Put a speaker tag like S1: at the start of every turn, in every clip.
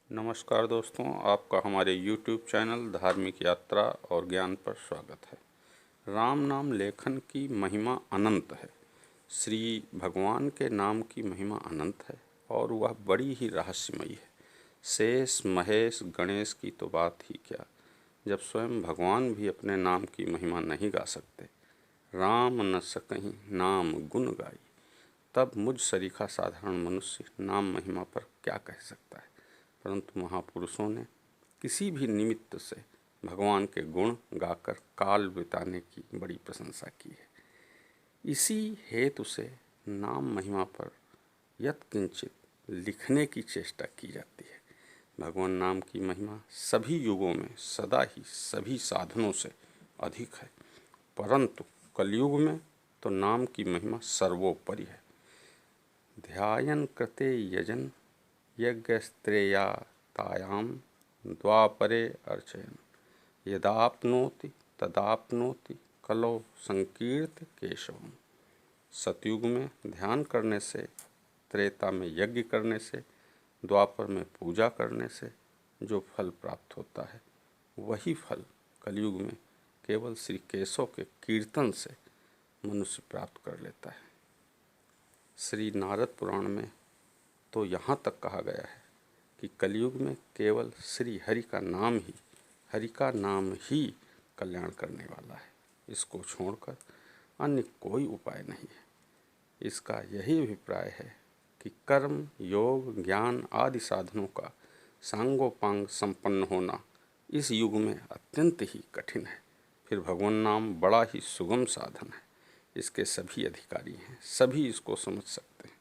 S1: नमस्कार दोस्तों, आपका हमारे YouTube चैनल धार्मिक यात्रा और ज्ञान पर स्वागत है। राम नाम लेखन की महिमा अनंत है। श्री भगवान के नाम की महिमा अनंत है और वह बड़ी ही रहस्यमयी है। शेष महेश गणेश की तो बात ही क्या, जब स्वयं भगवान भी अपने नाम की महिमा नहीं गा सकते। राम न सकहीं नाम गुण गाई, तब मुझ सरीखा साधारण मनुष्य नाम महिमा पर क्या कह सकता है। परंतु महापुरुषों ने किसी भी निमित्त से भगवान के गुण गाकर काल बिताने की बड़ी प्रशंसा की है। इसी हेतु से नाम महिमा पर यत्किंचित लिखने की चेष्टा की जाती है। भगवान नाम की महिमा सभी युगों में सदा ही सभी साधनों से अधिक है, परंतु कलयुग में तो नाम की महिमा सर्वोपरि है। ध्यायन कृते यजन यज्ञस्त्रेयातायाम द्वापरे अर्चयन यदाप्नोति तदाप्नोति कलौ संकीर्त केशवम। सतयुग में ध्यान करने से, त्रेता में यज्ञ करने से, द्वापर में पूजा करने से जो फल प्राप्त होता है, वही फल कलयुग में केवल श्री केशव के कीर्तन से मनुष्य प्राप्त कर लेता है। श्री नारद पुराण में तो यहाँ तक कहा गया है कि कलयुग में केवल श्री हरि का नाम ही कल्याण करने वाला है। इसको छोड़कर अन्य कोई उपाय नहीं है। इसका यही अभिप्राय है कि कर्म, योग, ज्ञान आदि साधनों का सांगोपांग संपन्न होना इस युग में अत्यंत ही कठिन है। फिर भगवान नाम बड़ा ही सुगम साधन है। इसके सभी अधिकारी हैं, सभी इसको समझ सकते हैं।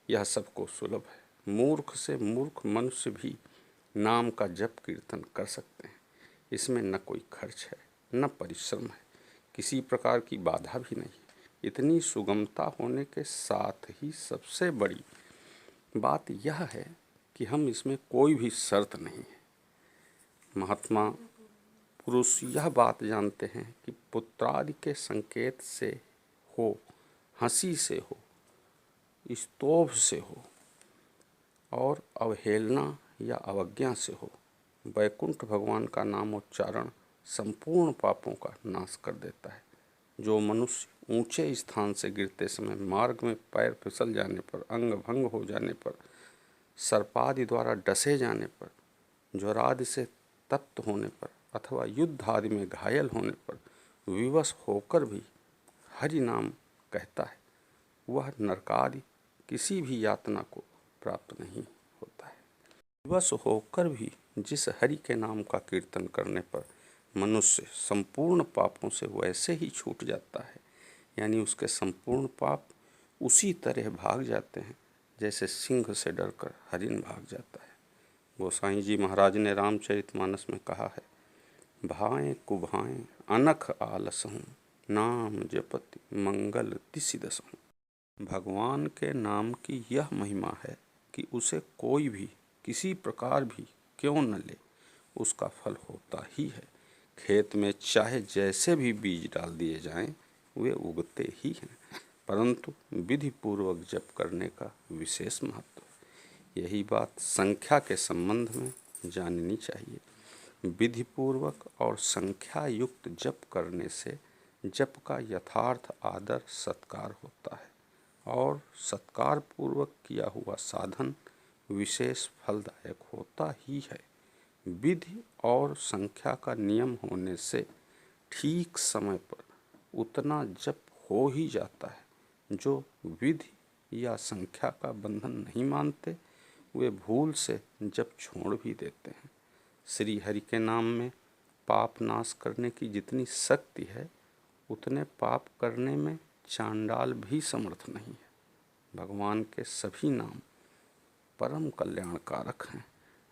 S1: यह सबको सुलभ है। मूर्ख से मूर्ख मनुष्य भी नाम का जप कीर्तन कर सकते हैं। इसमें न कोई खर्च है, न परिश्रम है, किसी प्रकार की बाधा भी नहीं। इतनी सुगमता होने के साथ ही सबसे बड़ी बात यह है कि हम इसमें कोई भी शर्त नहीं है। महात्मा पुरुष यह बात जानते हैं कि पुत्रादि के संकेत से हो, हंसी से हो, स्तोभ से हो और अवहेलना या अवज्ञा से हो, वैकुंठ भगवान का नामोच्चारण संपूर्ण पापों का नाश कर देता है। जो मनुष्य ऊंचे स्थान से गिरते समय मार्ग में पैर फिसल जाने पर, अंग भंग हो जाने पर, सर्पादि द्वारा डसे जाने पर, ज्वरादि से तप्त होने पर अथवा युद्ध आदि में घायल होने पर विवश होकर भी हरि नाम कहता है, वह नरकादि किसी भी यातना को प्राप्त नहीं होता है। विवश होकर भी जिस हरि के नाम का कीर्तन करने पर मनुष्य संपूर्ण पापों से वैसे ही छूट जाता है, यानी उसके संपूर्ण पाप उसी तरह भाग जाते हैं जैसे सिंह से डरकर हरिण भाग जाता है। गोसाई जी महाराज ने रामचरितमानस में कहा है, भाएं कुभाएं अनख आलसहूँ, नाम जपति मंगल दिसि दसहूँ। भगवान के नाम की यह महिमा है कि उसे कोई भी किसी प्रकार भी क्यों न ले, उसका फल होता ही है। खेत में चाहे जैसे भी बीज डाल दिए जाएं, वे उगते ही हैं, परंतु विधि पूर्वक जप करने का विशेष महत्व है। यही बात संख्या के संबंध में जाननी चाहिए। विधि पूर्वक और संख्या युक्त जप करने से जप का यथार्थ आदर सत्कार होता है और सत्कार पूर्वक किया हुआ साधन विशेष फलदायक होता ही है। विधि और संख्या का नियम होने से ठीक समय पर उतना जप हो ही जाता है। जो विधि या संख्या का बंधन नहीं मानते, वे भूल से जप छोड़ भी देते हैं। श्री हरि के नाम में पाप नाश करने की जितनी शक्ति है, उतने पाप करने में चांडाल भी समर्थ नहीं है। भगवान के सभी नाम परम कल्याणकारक हैं।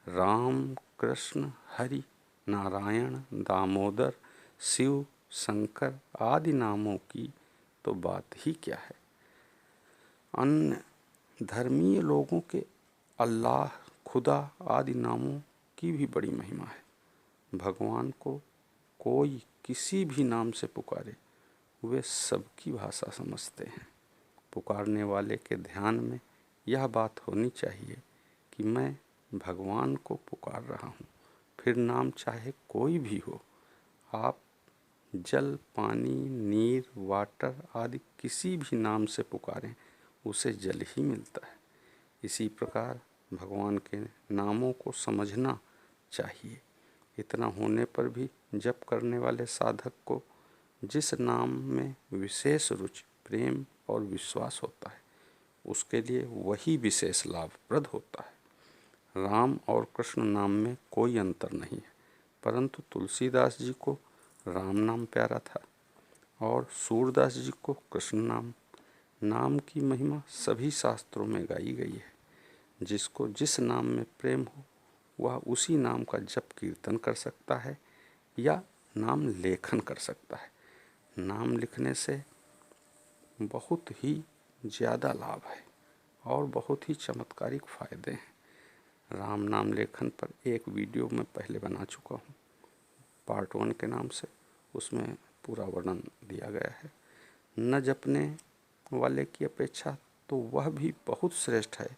S1: राम, कृष्ण, हरि, नारायण, दामोदर, शिव, शंकर आदि नामों की तो बात ही क्या है। अन्य धर्मीय लोगों के अल्लाह, खुदा आदि नामों की भी बड़ी महिमा है। भगवान को कोई किसी भी नाम से पुकारे, वे सबकी भाषा समझते हैं। पुकारने वाले के ध्यान में यह बात होनी चाहिए कि मैं भगवान को पुकार रहा हूँ। फिर नाम चाहे कोई भी हो, आप जल, पानी, नीर, वाटर आदि किसी भी नाम से पुकारें, उसे जल ही मिलता है। इसी प्रकार भगवान के नामों को समझना चाहिए। इतना होने पर भी जप करने वाले साधक को जिस नाम में विशेष रुचि, प्रेम और विश्वास होता है, उसके लिए वही विशेष लाभप्रद होता है। राम और कृष्ण नाम में कोई अंतर नहीं है, परंतु तुलसीदास जी को राम नाम प्यारा था और सूरदास जी को कृष्ण नाम। नाम की महिमा सभी शास्त्रों में गाई गई है। जिसको जिस नाम में प्रेम हो, वह उसी नाम का जप कीर्तन कर सकता है या नाम लेखन कर सकता है। नाम लिखने से बहुत ही ज़्यादा लाभ है और बहुत ही चमत्कारिक फ़ायदे हैं। राम नाम लेखन पर एक वीडियो मैं पहले बना चुका हूँ, पार्ट 1 के नाम से। उसमें पूरा वर्णन दिया गया है। न जपने वाले की अपेक्षा तो वह भी बहुत श्रेष्ठ है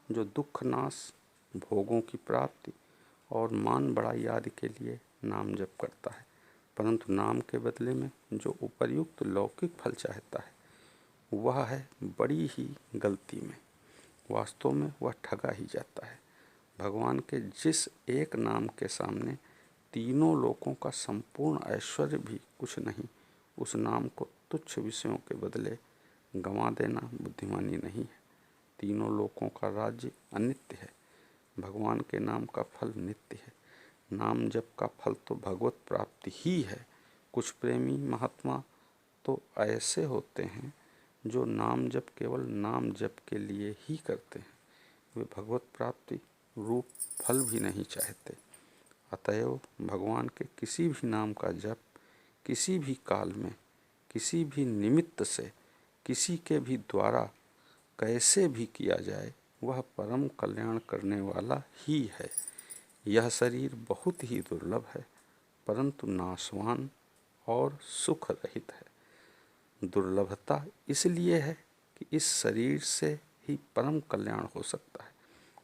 S1: जो दुख नाश, भोगों की प्राप्ति और मान बड़ाई आदि के लिए नाम जप करता है, परंतु नाम के बदले में जो उपर्युक्त लौकिक फल चाहता है, वह है बड़ी ही गलती में। वास्तव में वह ठगा ही जाता है। भगवान के जिस एक नाम के सामने तीनों लोकों का संपूर्ण ऐश्वर्य भी कुछ नहीं, उस नाम को तुच्छ विषयों के बदले गंवा देना बुद्धिमानी नहीं है। तीनों लोकों का राज्य अनित्य है, भगवान के नाम का फल नित्य है। नाम जप का फल तो भगवत प्राप्ति ही है। कुछ प्रेमी महात्मा तो ऐसे होते हैं जो नाम जप केवल नाम जप के लिए ही करते हैं, वे भगवत प्राप्ति रूप फल भी नहीं चाहते। अतएव भगवान के किसी भी नाम का जप किसी भी काल में, किसी भी निमित्त से, किसी के भी द्वारा कैसे भी किया जाए, वह परम कल्याण करने वाला ही है। यह शरीर बहुत ही दुर्लभ है, परंतु नाशवान और सुख रहित है। दुर्लभता इसलिए है कि इस शरीर से ही परम कल्याण हो सकता है।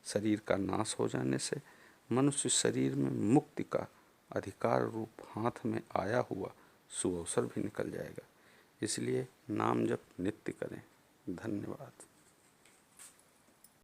S1: शरीर का नाश हो जाने से मनुष्य शरीर में मुक्ति का अधिकार रूप हाथ में आया हुआ सुअवसर भी निकल जाएगा। इसलिए नाम जप नित्य करें। धन्यवाद।